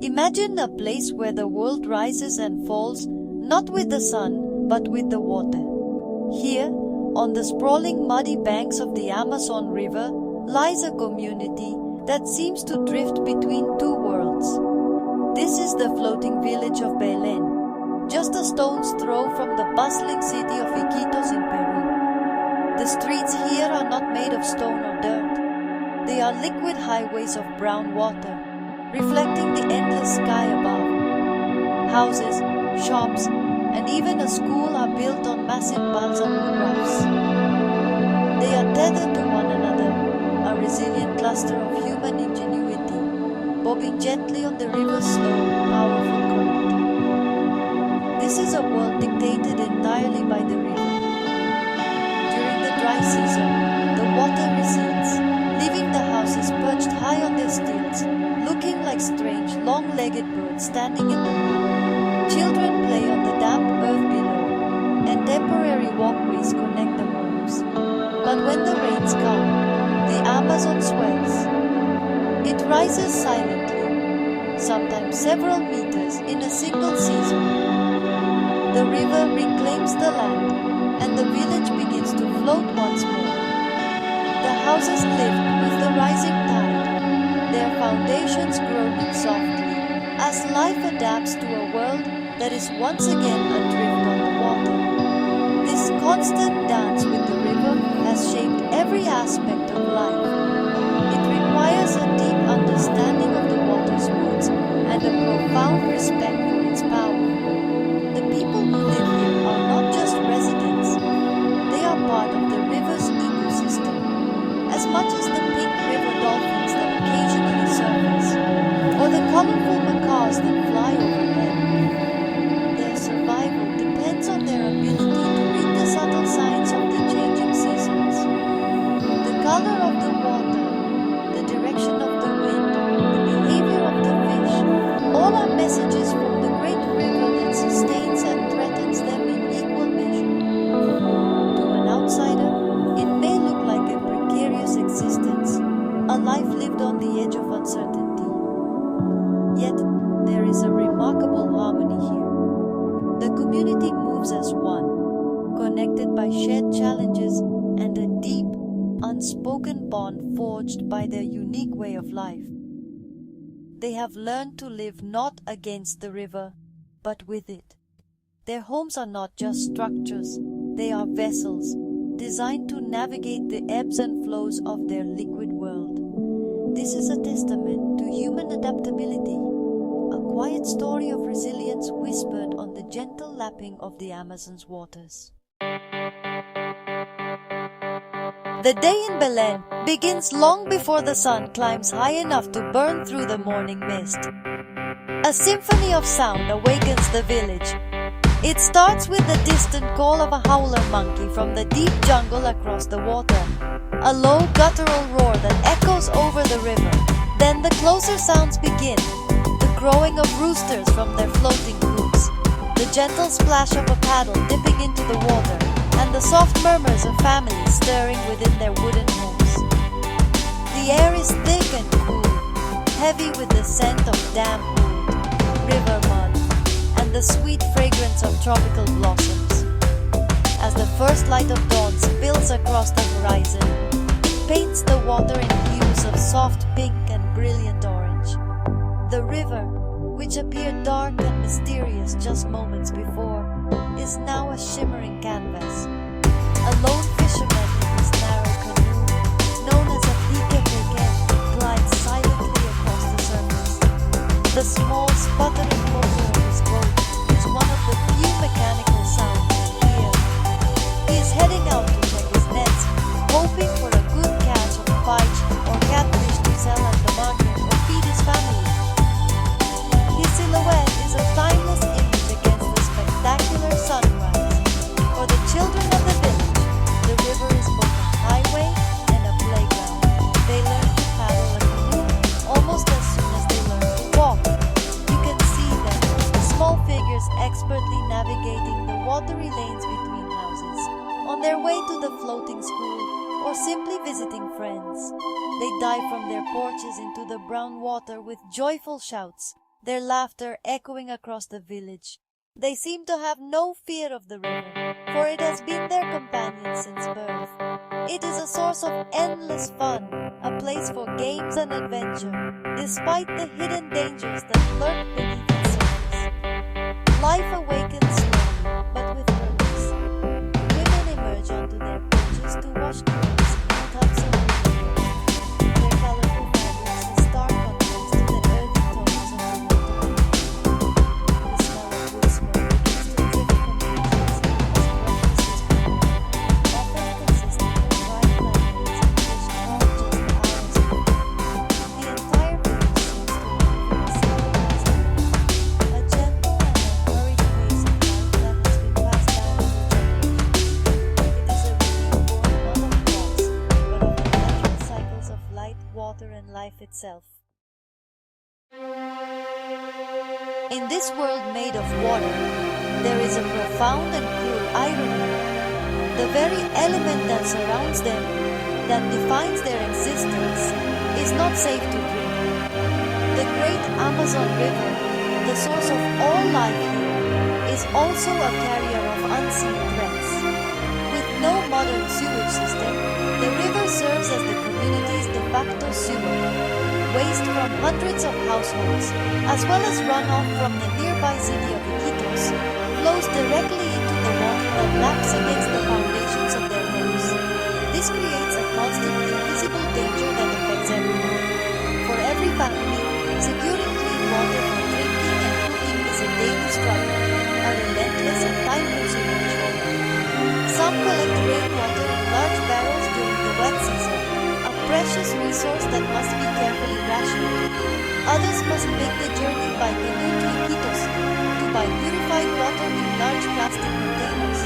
Imagine a place where the world rises and falls, not with the sun, but with the water. Here, on the sprawling muddy banks of the Amazon River, lies a community that seems to drift between two worlds. This is the floating village of Belén, just a stone's throw from the bustling city of Iquitos in Peru. The streets here are not made of stone or dirt. They are liquid highways of brown water, reflecting the endless sky above. Houses, shops, and even a school are built on massive balsa wood rafts. They are tethered to one another, a resilient cluster of human ingenuity, bobbing gently on the river's slow, powerful current. This is a world dictated entirely by the river. During the dry season, the water recedes, leaving the houses perched high on their stilts, looking like strange, long-legged birds standing in the rain. Children play on the damp earth below, and temporary walkways connect the homes. But when the rains come, the Amazon swells. It rises silently, sometimes several meters in a single season. The river reclaims the land, and the village begins to float once more. The houses lift with the rising tide, their foundations groaning softly, as life adapts to a world that is once again adrift on the water. This constant dance with the river has shaped every aspect of life. It requires a deep understanding of the water's moods and a profound respect for its power. The people who live here are not just residents, they are part of the river's ecosystem, as much as the pink river dolphins that occasionally surface, or the colorful macaws that fly overhead. Their survival depends on their ability to read the subtle signs of the changing seasons. The color of the water, the direction of the wind, the behavior of the fish, all are messages from the great river that sustains and threatens them in equal measure. To an outsider, it may look like a precarious existence, a life lived on the edge of uncertainty. Yet, there is a remarkable harmony here. The community moves as one, connected by shared challenges and a deep, unspoken bond forged by their unique way of life. They have learned to live not against the river, but with it. Their homes are not just structures, they are vessels, designed to navigate the ebbs and flows of their liquid world. This is a testament to human adaptability, a quiet story of resilience whispered on the gentle lapping of the Amazon's waters. The day in Belén begins long before the sun climbs high enough to burn through the morning mist. A symphony of sound awakens the village. It starts with the distant call of a howler monkey from the deep jungle across the water, a low guttural roar that echoes over the river. Then the closer sounds begin, the crowing of roosters from their floating coops, the gentle splash of a paddle dipping into the water, and the soft murmurs of families stirring within their wooden homes. The air is thick and cool, heavy with the scent of damp wood, river mud, and the sweet fragrance of tropical blossoms. As the first light of dawn spills across the horizon, it paints the water in hues of soft pink and brilliant orange. The river, which appeared dark and mysterious just moments before, is now a shimmering canvas. A lone fisherman in his narrow canoe, known as a pique-pique, glides silently across the surface. The small sputtering motor of his boat is one of the few mechanical sounds you hear. He is heading out to check his nets, hoping for a good catch of pike or catfish to sell at the market or feed his family. His silhouette is a timeless image against the spectacular sunrise. For the children of the village, the river is both a highway and a playground. They learn to paddle a canoe almost as soon as they learn to walk. You can see them, small figures expertly navigating the watery lanes between houses, on their way to the floating school or simply visiting friends. They dive from their porches into the brown water with joyful shouts, their laughter echoing across the village. They seem to have no fear of the river, for it has been their companion since birth. It is a source of endless fun, a place for games and adventure, despite the hidden dangers that lurk beneath its surface. Life awakens slowly, but with purpose. Women emerge onto their porches to wash clothes in tubs of water. Their colorful fabrics in stark contrast to the earthy tones of the water. The smell of wood smoke begins to drift from kitchens as breakfast is prepared, often consisting of fried plantains and fish caught just hours ago. The entire village seems to move in a synchronized rhythm, a gentle and unhurried pace of life that has been passed down over generations. It is a rhythm born not of clocks, but of the natural cycles of light, water, and life itself. In this world made of water, there is a profound and cruel irony. The very element that surrounds them, that defines their existence, is not safe to drink. The great Amazon River, the source of all life here, is also a carrier of unseen threats. With no modern sewage system, the river serves as the community's de facto sewer. Waste from hundreds of households, as well as runoff from the nearby city of Iquitos, flows directly into the water that laps against the foundations of their homes. This creates a constant invisible danger that affects everyone. For every family, securing clean water for drinking and cooking is a daily struggle, a relentless and time-consuming chore. Some collect rainwater in large barrels during the wet season, a precious resource that must be carefully rationed. Others must make the journey by canoe to Iquitos to buy purified water in large plastic containers.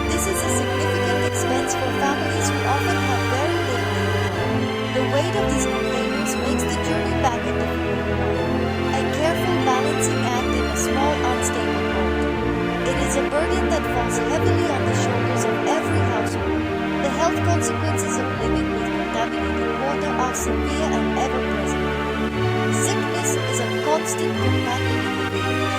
This is a significant expense for families who often have very little income. The weight of these containers makes the journey back a difficult one, a careful balancing act in a small unstable boat. It is a burden that falls heavily on the shoulders of every household. The health consequences of living with contaminated water are severe and ever-present. Sickness is a constant companion in the village.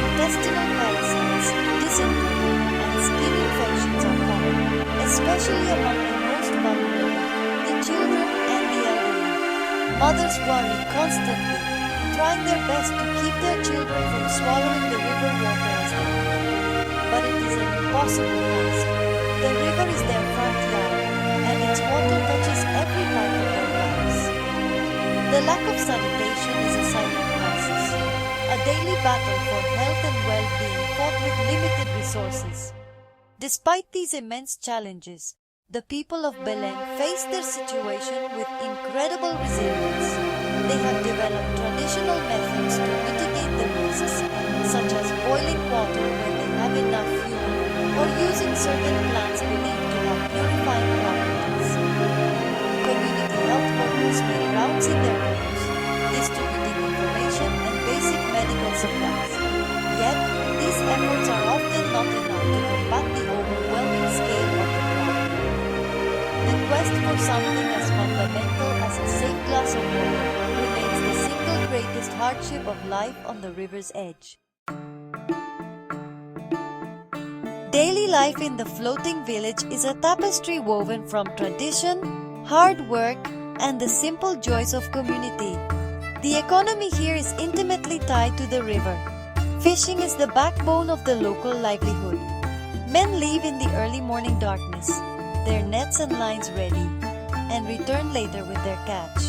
Intestinal parasites, dysentery, and skin infections are common, especially among the most vulnerable, the children and the elderly. Mothers worry constantly, trying their best to keep their children from swallowing the river water as they go. But it is an impossible task. The river is their front yard, and its water touches every part of their lives. The lack of sanitation is a silent crisis, a daily battle for health and well-being fought with limited resources. Despite these immense challenges, the people of Belém face their situation with incredible resilience. They have developed traditional methods to mitigate the risks, such as boiling water when they have enough fuel, or using certain plants believed to have purifying properties. Community health workers make rounds in their homes, distributing information and basic medical supplies. Yet, these efforts are often not enough to combat the overwhelming scale of the problem. The quest for something as fundamental as a safe glass of water remains the single greatest hardship of life on the river's edge. Daily life in the floating village is a tapestry woven from tradition, hard work, and the simple joys of community. The economy here is intimately tied to the river. Fishing is the backbone of the local livelihood. Men leave in the early morning darkness, their nets and lines ready, and return later with their catch.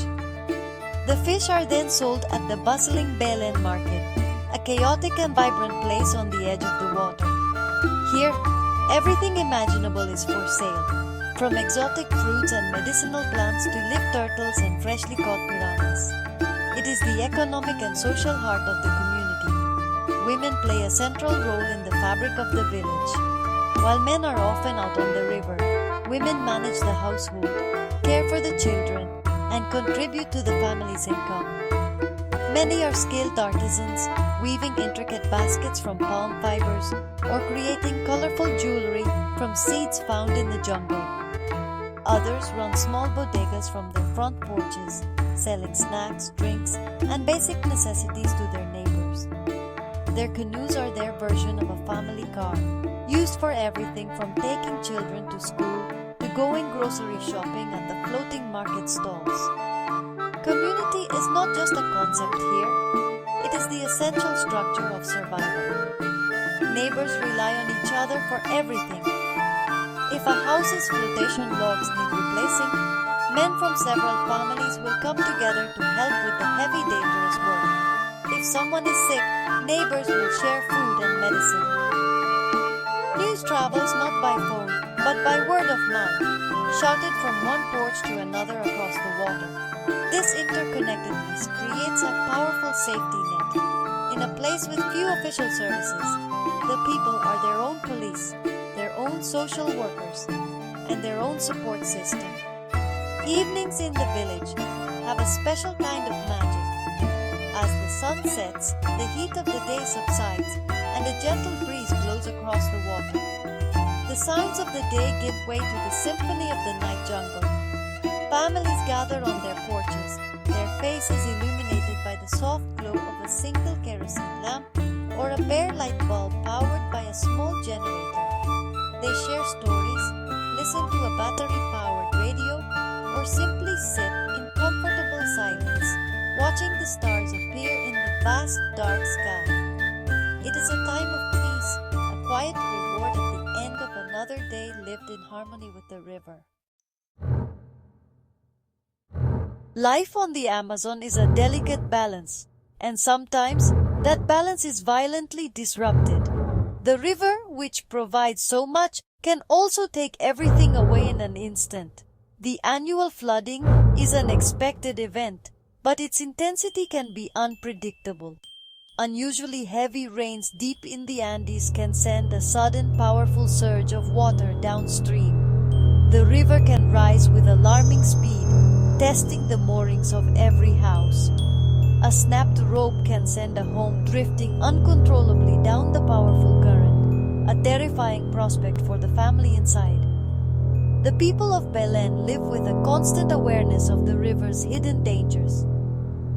The fish are then sold at the bustling Belém market, a chaotic and vibrant place on the edge of the water. Here, everything imaginable is for sale, from exotic fruits and medicinal plants to live turtles and freshly caught piranhas. It is the economic and social heart of the community. Women play a central role in the fabric of the village. While men are often out on the river, women manage the household, care for the children, and contribute to the family's income. Many are skilled artisans, weaving intricate baskets from palm fibers or creating colorful jewelry from seeds found in the jungle. Others run small bodegas from their front porches, selling snacks, drinks, and basic necessities to their neighbors. Their canoes are their version of a family car, used for everything from taking children to school to going grocery shopping at the floating market stalls. Community is not just a concept here, it is the essential structure of survival. Neighbors rely on each other for everything. If a house's flotation logs need replacing, men from several families will come together to help with the heavy, dangerous work. If someone is sick, neighbors will share food and medicine. News travels not by phone, but by word of mouth, shouted from one porch to another across the water. This interconnectedness creates a powerful safety net. In a place with few official services, the people are their own police, their own social workers, and their own support system. Evenings in the village have a special kind of magic. As the sun sets, the heat of the day subsides, and a gentle breeze blows across the water. The sounds of the day give way to the symphony of the night jungle. Families gather on their porches, their faces illuminated by the soft glow of a single kerosene lamp or a bare light bulb powered by a small generator. They share stories, listen to a battery-powered radio, or simply sit in comfortable silence, watching the stars appear in the vast dark sky. It is a time of peace, a quiet reward at the end of another day lived in harmony with the river. Life on the Amazon is a delicate balance, and sometimes that balance is violently disrupted. The river, which provides so much, can also take everything away in an instant. The annual flooding is an expected event, but its intensity can be unpredictable. Unusually heavy rains deep in the Andes can send a sudden powerful surge of water downstream. The river can rise with alarming speed, testing the moorings of every house. A snapped rope can send a home drifting uncontrollably down the powerful current, a terrifying prospect for the family inside. The people of Belen live with a constant awareness of the river's hidden dangers.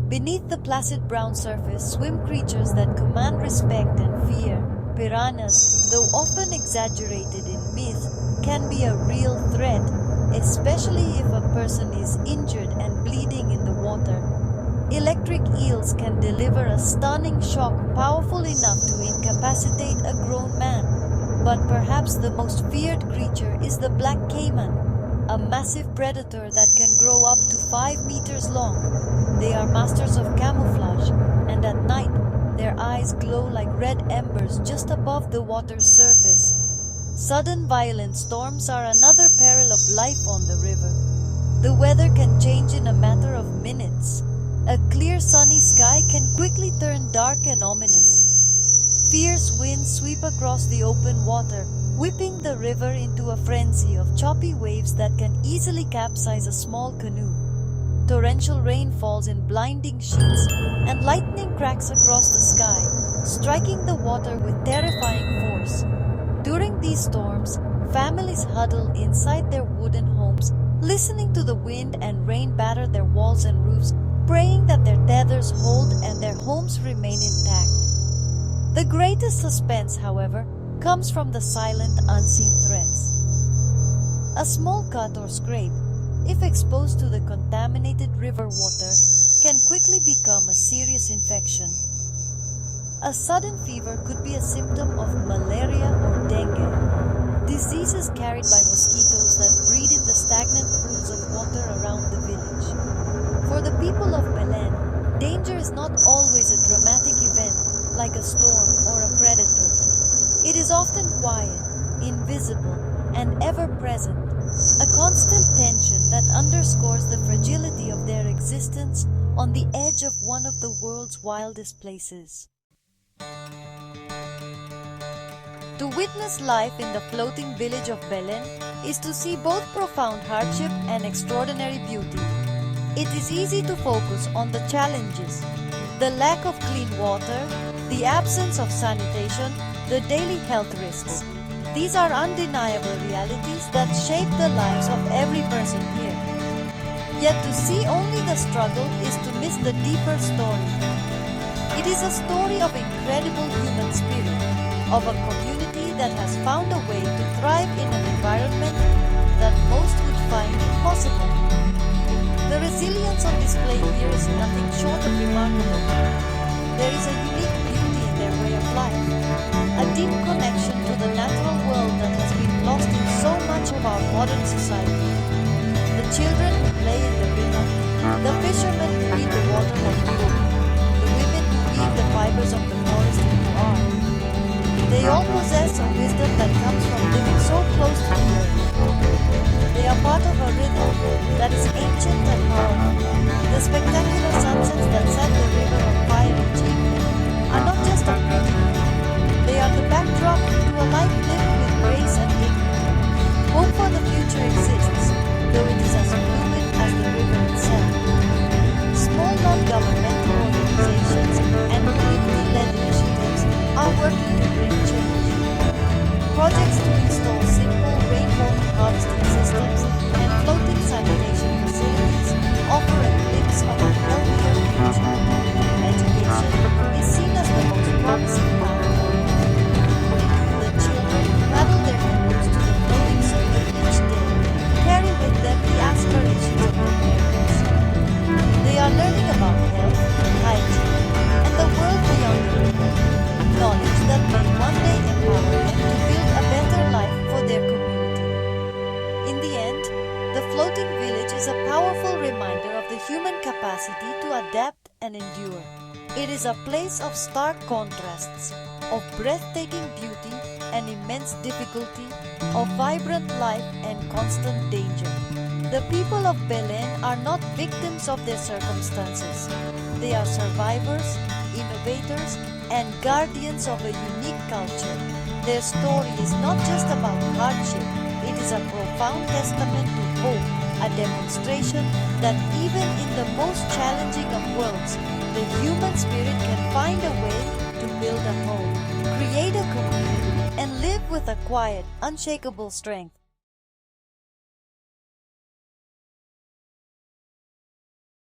Beneath the placid brown surface swim creatures that command respect and fear. Piranhas, though often exaggerated in myth, can be a real threat, especially if a person is injured and bleeding in the water. Electric eels can deliver a stunning shock powerful enough to incapacitate a grown man. But perhaps the most feared creature is the black caiman, a massive predator that can grow up to 5 meters long. They are masters of camouflage, and at night, their eyes glow like red embers just above the water's surface. Sudden violent storms are another peril of life on the river. The weather can change in a matter of minutes. A clear sunny sky can quickly turn dark and ominous. Fierce winds sweep across the open water, whipping the river into a frenzy of choppy waves that can easily capsize a small canoe. Torrential rain falls in blinding sheets, and lightning cracks across the sky, striking the water with terrifying force. During these storms, families huddle inside their wooden homes, listening to the wind and rain batter their walls and roofs, praying that their tethers hold and their homes remain intact. The greatest suspense, however, comes from the silent, unseen threats. A small cut or scrape, if exposed to the contaminated river water, can quickly become a serious infection. A sudden fever could be a symptom of malaria or dengue, diseases carried by mosquitoes that breed in the stagnant pools of water around the village. For the people of Belen, danger is not always a dramatic event like a storm or a predator. It is often quiet, invisible, and ever-present, a constant tension that underscores the fragility of their existence on the edge of one of the world's wildest places. To witness life in the floating village of Belen is to see both profound hardship and extraordinary beauty. It is easy to focus on the challenges, the lack of clean water, the absence of sanitation, the daily health risks. These are undeniable realities that shape the lives of every person here. Yet to see only the struggle is to miss the deeper story. It is a story of incredible human spirit, of a community that has found a way to thrive in an environment that most would find impossible. The resilience on display here is nothing short of remarkable. There is a unique beauty in their way of life, a deep connection to the natural world that has been lost in so much of our modern society. The children who play in the river, the fishermen who eat the water like fuel, the women who weave the fibers of the forest into art. They all possess a wisdom that comes from living so close to the earth. They are part of a rhythm that is ancient and powerful. The spectacular sunsets that set the river on fire in Chile are not just a pretty view. They are the backdrop to a life lived with grace and dignity. Hope for the future exists, though it is as fluid as the river itself. Small non-governmental organizations and community-led initiatives are working to bring change. Projects to install simple rainwater harvesting systems and floating sanitation facilities offer a glimpse of a healthier future. Education is seen as the most promising path forward. The children paddle their canoes to the floating circuit each day, carry with them the aspirations of their parents. They are learning about health, hygiene, and the world beyond the river, knowledge that may one day empower them to build a better life for their community. In the end, the floating village is a powerful reminder of the human capacity to adapt and endure. It is a place of stark contrasts, of breathtaking beauty and immense difficulty, of vibrant life and constant danger. The people of Belen are not victims of their circumstances. They are survivors, innovators, and guardians of a unique culture. Their story is not just about hardship, it is a profound testament to hope, a demonstration that even in the most challenging of worlds, the human spirit can find a way to build a home, create a community, and live with a quiet, unshakable strength.